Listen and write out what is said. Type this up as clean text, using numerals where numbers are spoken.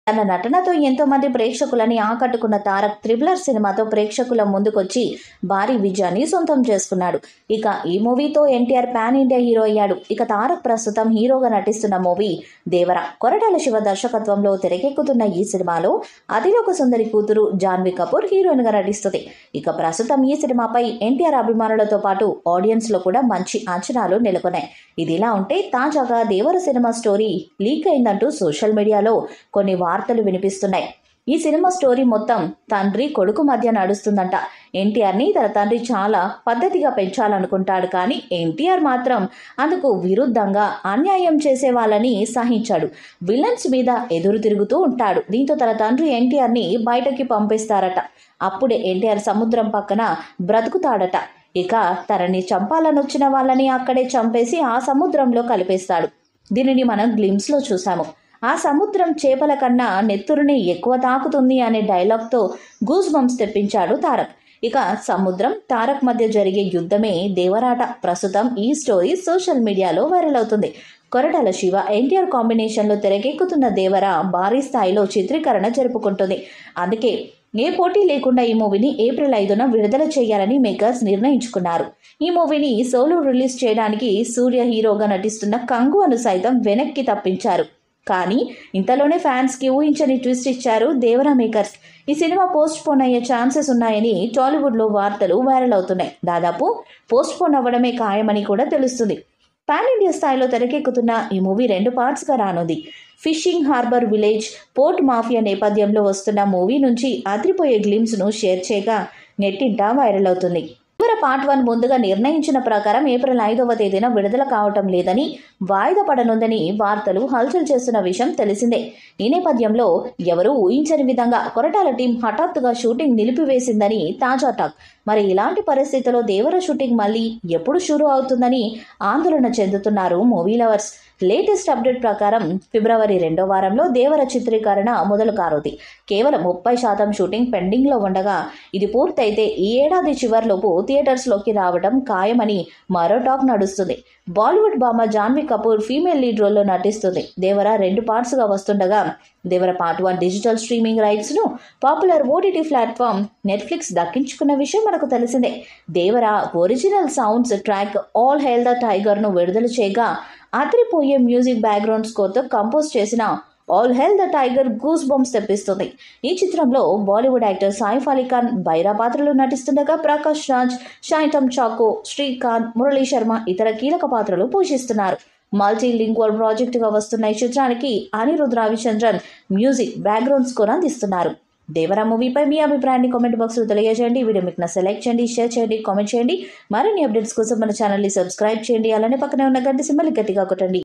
తన నటనతో ఎంతో మంది ప్రేక్షకులని ఆకట్టుకున్న తారక్ త్రిబులర్ సినిమాతో ప్రేక్షకుల ముందుకొచ్చి భారీ విజయాన్ని సొంతం చేసుకున్నాడు. ఇక ఈ మూవీతో ఎన్టీఆర్ పాన్ ఇండియా హీరో అయ్యాడు. ఇక తారక్ ప్రస్తుతం హీరోగా నటిస్తున్న మూవీ దేవర. కొరటాల శివ దర్శకత్వంలో తెరకెక్కుతున్న ఈ సినిమాలో అతిలోక సుందరి కూతురు జాన్వీ కపూర్ హీరోయిన్ గా నటిస్తుంది. ఇక ప్రస్తుతం ఈ సినిమాపై ఎన్టీఆర్ అభిమానులతో పాటు ఆడియన్స్ లో కూడా మంచి అంచనాలు నెలకొన్నాయి. ఇదిలా ఉంటే తాజాగా దేవర సినిమా స్టోరీ లీక్ అయిందంటూ సోషల్ మీడియాలో కొన్ని వార్తలు వినిపిస్తున్నాయి. ఈ సినిమా స్టోరీ మొత్తం తండ్రి కొడుకు మధ్య నడుస్తుందంట. ఎన్టీఆర్ని తన తండ్రి చాలా పద్ధతిగా పెంచాలనుకుంటాడు, కానీ ఎన్టీఆర్ మాత్రం అందుకు విరుద్ధంగా అన్యాయం చేసే వాళ్ళని సహించాడు. విలన్స్ మీద ఎదురు తిరుగుతూ ఉంటాడు. దీంతో తన తండ్రి ఎన్టీఆర్ని బయటకి పంపిస్తారట. అప్పుడే ఎన్టీఆర్ సముద్రం పక్కన బ్రతుకుతాడట. ఇక తనని చంపాలనొచ్చిన వాళ్ళని అక్కడే చంపేసి ఆ సముద్రంలో కలిపేస్తాడు. దీనిని మనం గ్లిమ్స్ లో చూసాము. ఆ సముద్రం చేపల కన్నా నెత్తురుని ఎక్కువ తాకుతుంది అనే డైలాగ్తో గూస్ బంప్స్ తెప్పించాడు తారక్. ఇక సముద్రం తారక్ మధ్య జరిగే యుద్ధమే దేవరాట. ప్రస్తుతం ఈ స్టోరీ సోషల్ మీడియాలో వైరల్ అవుతుంది. కొరటాల శివ ఎన్టీఆర్ కాంబినేషన్లో తెరకెక్కుతున్న దేవర భారీ స్థాయిలో చిత్రీకరణ జరుపుకుంటుంది. అందుకే ఏ పోటీ లేకుండా ఈ మూవీని ఏప్రిల్ 5న విడుదల చేయాలని మేకర్స్ నిర్ణయించుకున్నారు. ఈ మూవీని సోలో రిలీజ్ చేయడానికి సూర్య హీరోగా నటిస్తున్న కంగువను సైతం వెనక్కి తప్పించారు. కానీ ఇంతలోనే ఫ్యాన్స్ కి ఊహించని ట్విస్ట్ ఇచ్చారు దేవర మేకర్స్. ఈ సినిమా పోస్ట్ పోన్ అయ్యే ఛాన్సెస్ ఉన్నాయని టాలీవుడ్ లో వార్తలు వైరల్ అవుతున్నాయి. దాదాపు పోస్ట్ పోన్ అవ్వడమే ఖాయమని కూడా తెలుస్తుంది. పాన్ ఇండియా స్థాయిలో తెరకెక్కుతున్న ఈ మూవీ 2 పార్ట్స్గా రానుంది. Fishing harbour village port mafia నేపథ్యంలో వస్తున్న మూవీ నుంచి అదిరిపోయే గ్లిమ్స్ను షేర్ చేయగా నెట్టింట వైరల్ అవుతుంది. దేవర పార్ట్ 1 ముందుగా నిర్ణయించిన ప్రకారం ఏప్రిల్ 5వ తేదీన విడుదల కావటం లేదని, వాయిదా పడనుందని వార్తలు హల్చల్ చేస్తున్న విషయం తెలిసిందే. ఈ నేపథ్యంలో ఎవరూ ఊహించని విధంగా కొరటాల టీం హఠాత్తుగా షూటింగ్ నిలిపివేసిందని తాజా టాక్. మరి ఇలాంటి పరిస్థితుల్లో దేవర షూటింగ్ మళ్ళీ ఎప్పుడు షురూ అవుతుందని ఆందోళన చెందుతున్నారు మూవీ లవర్స్. లేటెస్ట్ అప్డేట్ ప్రకారం ఫిబ్రవరి 2వ వారంలో దేవర చిత్రీకరణ మొదలు కానుంది. కేవలం 30% షూటింగ్ పెండింగ్లో ఉండగా ఇది పూర్తయితే ఈ ఏడాది చివరిలోపు థియేటర్స్లోకి రావడం ఖాయమని మరో టాక్ నడుస్తుంది. బాలీవుడ్ భామ జాన్వీ కపూర్ ఫీమేల్ లీడ్ రోల్లో నటిస్తుంది. దేవర 2 పార్ట్స్గా వస్తుండగా దేవర పార్ట్ 1 డిజిటల్ స్ట్రీమింగ్ రైట్స్ను పాపులర్ ఓటీటీ ప్లాట్ఫామ్ నెట్ఫ్లిక్స్ దక్కించుకున్న విషయం మనకు తెలిసిందే. Devara original sounds track all hail the టైగర్ను విడుదల చేయగా అదిరిపోయే మ్యూజిక్ బ్యాక్గ్రౌండ్ స్కోర్తో కంపోజ్ చేసిన all hail the tiger goose bumps తెప్పిస్తుంది. ఈ చిత్రంలో బాలీవుడ్ యాక్టర్ సైఫ్ అలీ ఖాన్ బైరా పాత్రలో నటిస్తుండగా ప్రకాష్ రాజ్, షైటమ్ చాకో, శ్రీకాంత్, మురళీ శర్మ ఇతర కీలక పాత్రలు పోషిస్తున్నారు. మల్టీ లింగ్వల్ ప్రాజెక్టుగా వస్తున్న ఈ చిత్రానికి Anirudh Ravichandran music background score అందిస్తున్నారు. దేవర మూవీపై మీ అభిప్రాయాన్ని కామెంట్ బాక్స్లో తెలియజేయండి. వీడియో మీకు నచ్చితే లైక్ చేయండి, షేర్ చేయండి, కామెంట్ చేయండి. మరిన్ని అప్డేట్స్ కోసం మన ఛానల్ని సబ్స్క్రైబ్ చేయండి. అలానే పక్కనే ఉన్న గంట సింబల్ గట్టిగా కొట్టండి.